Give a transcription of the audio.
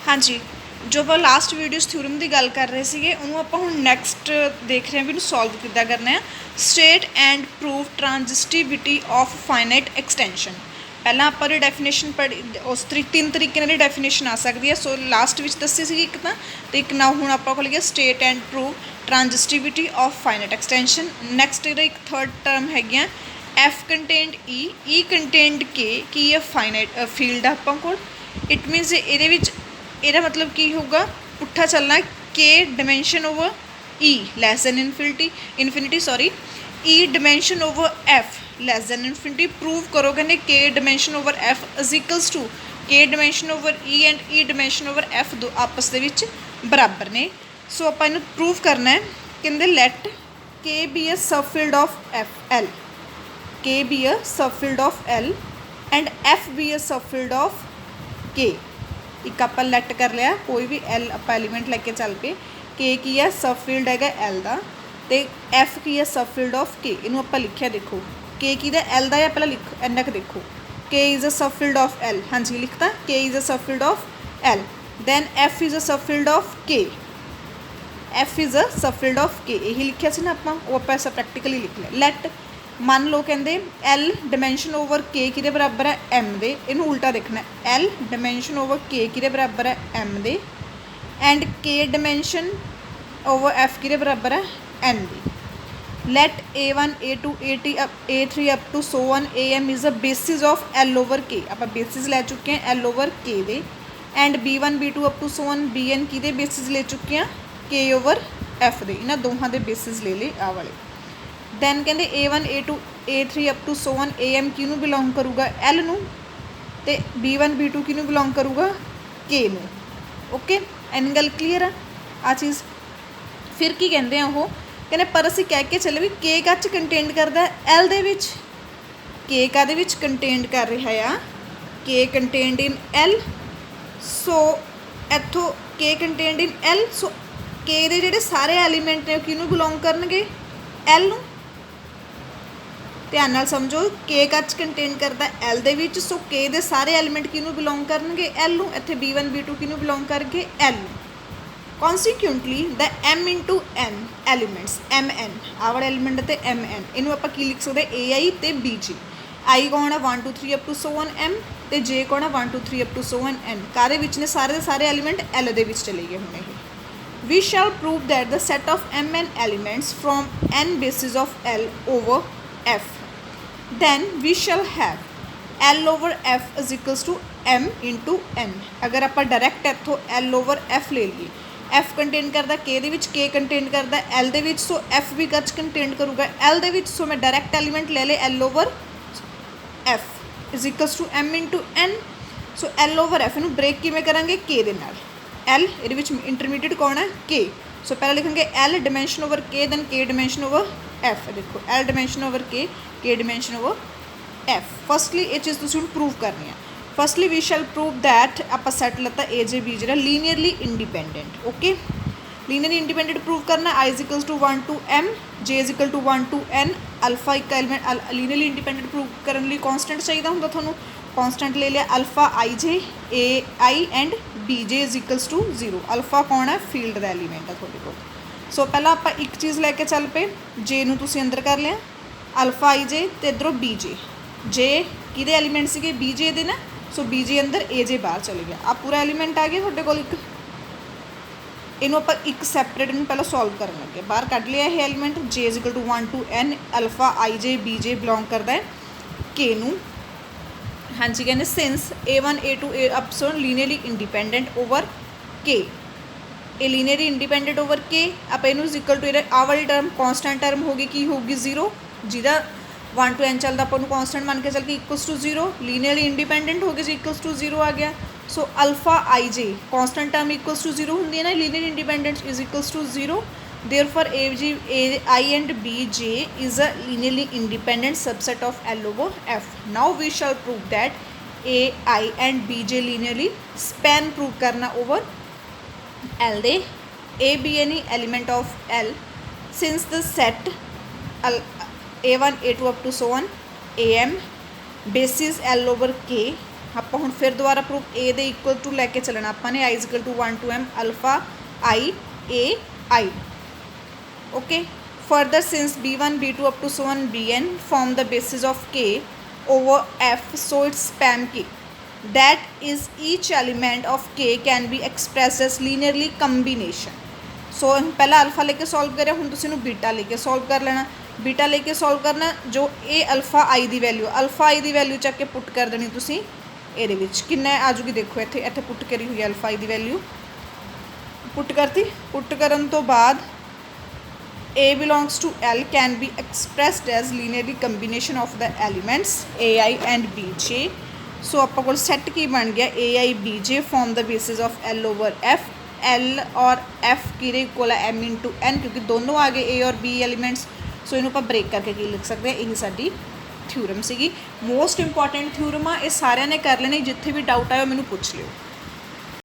हाँ जी, जो ਆਪਾਂ ਲਾਸਟ ਵੀਡੀਓਜ਼ ਥਿਊਰਮ ਦੀ ਗੱਲ ਕਰ ਰਹੇ ਸੀਗੇ ਉਹਨੂੰ ਆਪਾਂ ਹੁਣ ਨੈਕਸਟ ਦੇਖ ਰਹੇ ਹਾਂ ਵੀ ਇਹਨੂੰ ਸੋਲਵ ਕਿੱਦਾਂ ਕਰਨਾ ਹੈ। State and prove transitivity of finite extension. ਪਹਿਲਾਂ ਆਪਾਂ ਦੀ ਡੈਫੀਨੇਸ਼ਨ ਪੜ੍ਹੀ, ਉਸ ਤਿੰਨ ਤਰੀਕੇ ਨਾਲ ਡੈਫੀਨੇਸ਼ਨ ਆ ਸਕਦੀ ਹੈ। ਸੋ ਲਾਸਟ ਵਿੱਚ ਦੱਸੀ ਸੀਗੀ ਇੱਕ ਤਾਂ, ਤੇ ਇੱਕ ਨਾ ਹੁਣ ਆਪਾਂ ਕੋਲ ਗਿਆ state and prove transitivity of finite extension. Next ਇਹਦਾ ਇੱਕ ਥਰਡ ਟਰਮ ਹੈਗੀਆਂ F contained E contained K, ਕੀ ਹੈ ਫਾਈਨਾਈਟ ਫੀਲਡ ਆ ਆਪਾਂ ਕੋਲ। ਇਟ ਮੀਨਸ ਇਹਦੇ ਵਿੱਚ ਇਹਦਾ मतलब ਕੀ ਹੋਊਗਾ, ਪੁੱਠਾ ਚੱਲਣਾ K dimension over E less than infinity sorry E dimension over F less than infinity. Prove ਕਰੋ ਕਹਿੰਦੇ K dimension over F is equals to K dimension over E and E dimension over F ਦੋ ਆਪਸ ਦੇ ਵਿੱਚ ਬਰਾਬਰ ਨੇ। ਸੋ ਆਪਾਂ ਇਹਨੂੰ ਪ੍ਰੂਵ ਕਰਨਾ ਹੈ। ਕਹਿੰਦੇ let K be a subfield of F L, K be a subfield of L and F be a subfield of K. ਇੱਕ ਆਪਾਂ ਲੈਟ ਕਰ ਲਿਆ, ਕੋਈ ਵੀ ਐਲ ਆਪਾਂ ਐਲੀਮੈਂਟ ਲੈ ਕੇ ਚੱਲ ਪਏ। ਕੇ ਕੀ ਹੈ ਸਬਫੀਲਡ ਹੈਗਾ ਐਲ ਦਾ, ਅਤੇ ਐਫ ਕੀ ਹੈ ਸਬਫੀਲਡ ਆਫ ਕੇ। ਇਹਨੂੰ ਆਪਾਂ ਲਿਖਿਆ ਦੇਖੋ, ਕੇ ਕਿਹਦਾ ਐਲ ਦਾ ਹੈ, ਪਹਿਲਾਂ ਲਿਖੋ ਇੰਨਾ ਕੁ ਦੇਖੋ। K is a subfield of L, ਹਾਂਜੀ ਲਿਖਤਾ K is a subfield of L. Then F is a subfield of K, F is a subfield of K. ਇਹੀ ਲਿਖਿਆ ਸੀ ਨਾ ਆਪਾਂ, ਉਹ ਆਪਾਂ ਐਸਾ ਪ੍ਰੈਕਟੀਕਲੀ ਲਿਖ ਲਿਆ। ਲੈਟ ਮੰਨ ਲਓ ਕਹਿੰਦੇ ਐਲ ਡਿਮੈਂਸ਼ਨ ਓਵਰ ਕੇ ਕਿਹਦੇ ਬਰਾਬਰ ਹੈ ਐਮ ਦੇ। ਇਹਨੂੰ ਉਲਟਾ ਦੇਖਣਾ, ਐਲ ਡਿਮੈਂਸ਼ਨ ਓਵਰ ਕੇ ਕਿਹਦੇ ਬਰਾਬਰ ਹੈ ਐਮ ਦੇ, and K dimension over F ਕਿਹਦੇ ਬਰਾਬਰ ਹੈ ਐਨ ਦੀ। Let A1 A2 A3 A3 up to so on AM is a basis of L over K. ਆਪਾਂ ਬੇਸਿਸ ਲੈ ਚੁੱਕੇ ਹਾਂ ਐਲ ਓਵਰ ਕੇ ਦੇ, and B1 B2 up to so on BN ਕਿਹਦੇ ਬੇਸਿਸ ਲੈ ਚੁੱਕੇ ਹਾਂ ਕੇ ਓਵਰ ਐਫ ਦੇ। ਇਹਨਾਂ ਦੋਹਾਂ ਦੇ ਬੇਸਿਸ ਲੈ ਲਏ ਆਹ ਵਾਲੇ। ਦੈਨ ਕਹਿੰਦੇ A1 A2 A3 up to so on AM ਕਿਹਨੂੰ ਬਿਲੋਂਗ ਕਰੂਗਾ ਐਲ ਨੂੰ, ਅਤੇ B1 B2 ਕਿਹਨੂੰ ਬਿਲੋਂਗ ਕਰੂਗਾ ਕੇ ਨੂੰ। ਓਕੇ, ਐਨ ਗੱਲ ਕਲੀਅਰ ਆ ਆਹ ਚੀਜ਼। ਫਿਰ ਕੀ ਕਹਿੰਦੇ ਆ ਉਹ ਕਹਿੰਦੇ ਪਰ ਅਸੀਂ ਕਹਿ ਕੇ ਚੱਲੇ ਵੀ ਕੇ ਕਾਹ 'ਚ ਕੰਟੇਨ ਕਰਦਾ ਐਲ ਦੇ ਵਿੱਚ। ਕੇ ਕਾਹਦੇ ਵਿੱਚ ਕੰਟੇਨ ਕਰ ਰਿਹਾ ਆ, ਕੇ ਕੰਟੇਨਡ ਇਨ ਐਲ। ਸੋ ਇੱਥੋਂ ਕੇ ਕੰਟੇਨਡ ਇਨ ਐਲ, ਸੋ ਕੇ ਦੇ ਜਿਹੜੇ ਸਾਰੇ ਐਲੀਮੈਂਟ ਨੇ ਉਹ ਕਿਹਨੂੰ ਬਿਲੋਂਗ ਕਰਨਗੇ ਐਲ ਨੂੰ। ਧਿਆਨ ਨਾਲ ਸਮਝੋ, ਕੇ ਕੱਚ ਕੰਟੇਨ ਕਰਦਾ ਐਲ ਦੇ ਵਿੱਚ, ਸੋ ਕੇ ਦੇ ਸਾਰੇ ਐਲੀਮੈਂਟ ਕਿਹਨੂੰ ਬਿਲੋਂਗ ਕਰਨਗੇ ਐਲ ਨੂੰ। ਇੱਥੇ B1 B2 ਕਿਹਨੂੰ ਬਿਲੋਂਗ ਕਰਨਗੇ ਐਲ ਨੂੰ। ਕੌਨਸੀਕਿਊਂਟਲੀ ਦ ਐਮ ਇੰਟੂ ਐਨ ਐਲੀਮੈਂਟਸ ਐਮ ਐਨ, ਆਹ ਵਾਲਾ ਐਲੀਮੈਂਟ ਅਤੇ ਐਮ ਐਨ, ਇਹਨੂੰ ਆਪਾਂ ਕੀ ਲਿਖ ਸਕਦੇ AI ਅਤੇ BJ। ਆਈ ਕੌਣ ਆ 1 2 3 up to so on M, ਅਤੇ ਜੇ ਕੌਣ ਆ 1 2 3 up to so on N. ਕਾਹਦੇ ਵਿੱਚ ਨੇ ਸਾਰੇ ਦੇ ਸਾਰੇ ਐਲੀਮੈਂਟ ਐਲ ਦੇ ਵਿੱਚ ਚਲੇ ਗਏ ਹੁਣ ਇਹ। We shall prove that the set of mn elements from n bases of L over F, then we shall have L over F is equals to m into n। अगर आप direct इतों L over F ले लीए, F contain करता K दे विच, K contain करता L दे विच, सो F भी कच contain करूँगा L दे विच। सो मैं डायरैक्ट एलीमेंट ले ले L over F is equals to m into n। So L over F इनू ब्रेक किवें करांगे K दे नाल। एल ये इंटरमीडिएट कौन है के। सो पहले लिखेंगे L dimension over K, then K dimension over F. देखो L dimension over K dimension over F. Firstly ये चीज़ तुम प्रूव करनी है। Firstly we shall prove that आप सैट लता ए जे बी जो linearly independent. Okay, linearly independent prove करना। I is equals to 1 to M, J is equal to 1 to N. Alpha एक एलिमेंट लीनियरली इंडिपेंडेंट प्रूव करने लिए constant चाहिए होंगे थोनों, कॉन्स्टेंट ले लिया alpha I J A I and B J is equals to 0। Alpha कौन है फील्ड का एलीमेंट है थोड़े को। सो पहला आप एक चीज़ लैके चल पे, जे नूं तुसीं अंदर कर लिया अल्फा आई जे, तो इधरों बी जे किहदे एलीमेंट सीगे बी जे दे ना। सो बी जे अंदर ए जे बाहर चले गया, आ पूरा एलीमेंट आ गया थोड़े कोल एक। इनू आप एक सैपरेट इनू पहला सॉल्व करन लगे, बाहर कढ़ लिया ये element J is equal to 1 to N. Alpha I J B J belong करता है के नूं। हाँ जी, कहते since A1 A2 up so linearly independent over K, a linearly independent over के। आप इनू इक्वल टू आ वाली टर्म कॉन्स्टेंट टर्म होगी की होगी 0, जिदा 1 टू n चलता अपन कॉन्स्टेंट मान के चल के इक्वल्स टू 0। लीनियरली इंडिपेंडेंट हो गई जी, इक्वल्स टू 0 आ गया। So alpha I J constant term equals to 0 होंगी है ना, linear independent is equals to 0। Therefore I and BJ is a linearly independent subset of L over F. Now we shall prove that A, I and BJ linearly span prove करना over L they. A be any element of L since the set A1 A2 up to so on AM basis L over K। ਆਪਾਂ ਹੁਣ ਫਿਰ ਦੁਬਾਰਾ proof A ਦੇ equal to ਲੈ ਕੇ ਚੱਲਣਾ ਆਪਾਂ ਨੇ, I is equal to 1 to m alpha I A I. Okay. Further, since b1 b2 up to so on bn form the basis of k over f, so it's span k, that is each element of k can be expressed as linearly combination. सो पहला alpha लेके solve करें, हुण तुसीं इहनूं beta लेके solve कर लेना, beta लेके solve करना जो ए अल्फा आई दी वैल्यू, अल्फा आई दी वैल्यू चक के पुट कर देनी तुसीं ਇਹਦੇ ਵਿੱਚ ਕਿੰਨਾ ਆ ਜੂਗੀ ਦੇਖੋ ਇੱਥੇ ਇੱਥੇ ਪੁੱਟ ਕਰੀ ਹੋਈ ਅਲਫਾ ਦੀ ਵੈਲਿਊ ਪੁੱਟ ਕਰਤੀ। ਪੁੱਟ ਕਰਨ ਤੋਂ ਬਾਅਦ A belongs to L can be expressed as linearly combination of the elements AI and BJ. सो ਆਪਾਂ ਕੋਲ ਸੈੱਟ ਕੀ ਬਣ ਗਿਆ AI BJ form the basis of L over F, L और F ਕਿਹਦੇ ਇਕੁਅਲ ਹੈ M into N क्योंकि दोनों आ गए A और B एलिमेंट्स। सो ਇਹਨੂੰ ਆਪਾਂ ਬ੍ਰੇਕ ਕਰਕੇ ਕੀ ਲਿਖ ਸਕਦੇ ਹਾਂ, ਇਹੀ ਸਾਡੀ ਥਿਊਰਮ ਸੀਗੀ। ਮੋਸਟ ਇੰਪੋਰਟੈਂਟ ਥਿਊਰਮ ਆ, ਇਹ ਸਾਰਿਆਂ ਨੇ ਕਰ ਲੈਣੀ, ਜਿੱਥੇ ਵੀ ਡਾਊਟ ਆਇਆ ਮੈਨੂੰ ਪੁੱਛ ਲਿਓ।